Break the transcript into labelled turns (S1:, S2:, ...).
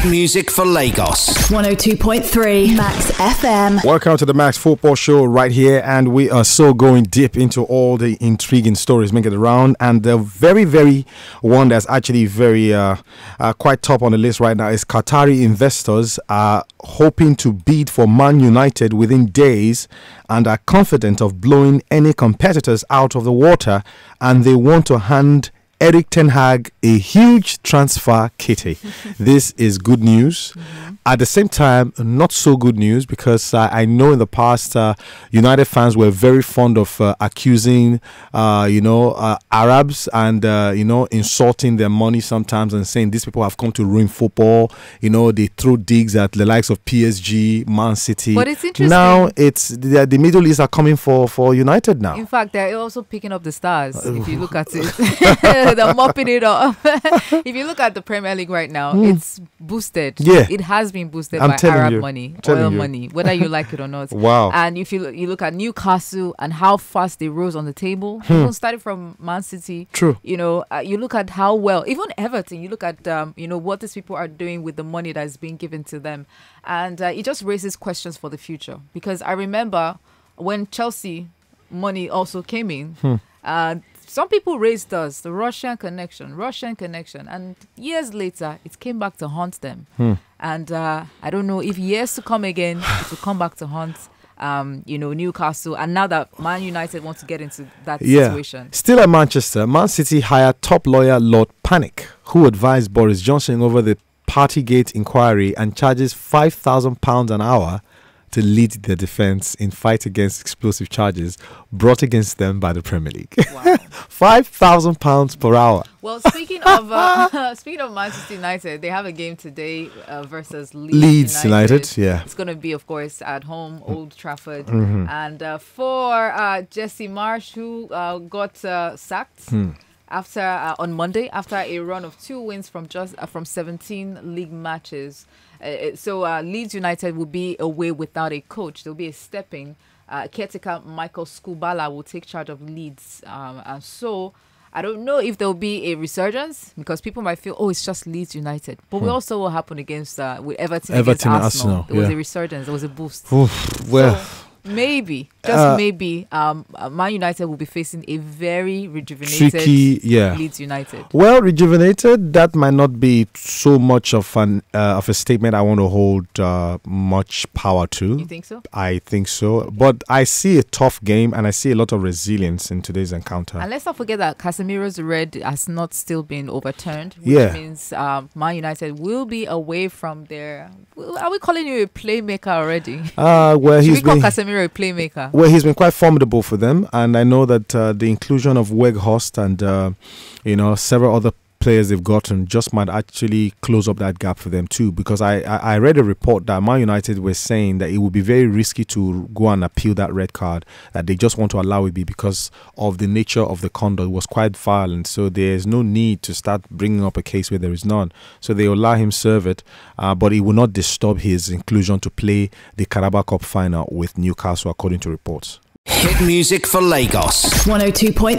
S1: Hit music for Lagos.
S2: 102.3 Max FM.
S3: Welcome to the Max Football Show right here, and we are so going deep into all the intriguing stories making it around. And the very one that's actually very quite top on the list right now is Qatari investors are hoping to bid for Man United within days and are confident of blowing any competitors out of the water, and they want to hand Eric Ten Hag a huge transfer kitty. This is good news. At the same time, not so good news, because I know in the past United fans were very fond of accusing Arabs and insulting their money sometimes and saying these people have come to ruin football. They throw digs at the likes of PSG, Man City.
S4: But it's interesting.
S3: Now it's the Middle East are coming for United now.
S4: In fact, they're also picking up the stars. If you look at it, they're mopping it up. If you look at the Premier League right now, it's boosted.
S3: Yeah,
S4: it has been boosted by Arab money, oil money, whether you like it or not.
S3: Wow.
S4: And if you look at Newcastle and how fast they rose on the table, started from Man City.
S3: True.
S4: You look at how well, even Everton, you look at what these people are doing with the money that's being given to them, and it just raises questions for the future. Because I remember when Chelsea money also came in, some people raised us, the Russian connection, and years later, it came back to haunt them. And I don't know if years to come again, it will come back to haunt, Newcastle. And now that Man United wants to get into that situation.
S3: Still at Manchester, Man City hired top lawyer Lord Panic, who advised Boris Johnson over the Partygate inquiry and charges £5,000 an hour to lead their defense in fight against explosive charges brought against them by the Premier League. Wow. £5,000 per hour.
S4: Well, speaking of Manchester United, they have a game today versus Leeds
S3: United. Yeah,
S4: it's going to be, of course, at home, Old Trafford, and for Jesse Marsch, who got sacked. After on Monday, after a run of 2 wins from 17 league matches. So Leeds United will be away without a coach. There'll be a stepping. Caretaker Michael Skubala will take charge of Leeds. And so I don't know if there'll be a resurgence, because people might feel, it's just Leeds United. But we also will happen against with Everton against Arsenal. There was a resurgence. There was a boost. Maybe, maybe, Man United will be facing a very rejuvenated Leeds United.
S3: Well, rejuvenated, that might not be so much of a statement I want to hold much power to.
S4: You think so?
S3: I think so. But I see a tough game, and I see a lot of resilience in today's encounter.
S4: And let's not forget that Casemiro's red has not still been overturned, which means Man United will be away from their... Are we calling you a playmaker already? Should we call Casemiro a playmaker?
S3: Well, he's been quite formidable for them, and I know that the inclusion of Weghorst and several other players they've gotten just might actually close up that gap for them too. Because I read a report that Man United were saying that it would be very risky to go and appeal that red card, that they just want to allow it be because of the nature of the conduct. It was quite violent, so there's no need to start bringing up a case where there is none. So they will allow him serve it, but it will not disturb his inclusion to play the Carabao Cup final with Newcastle, according to reports.
S1: Hit music for Lagos.
S2: 102.3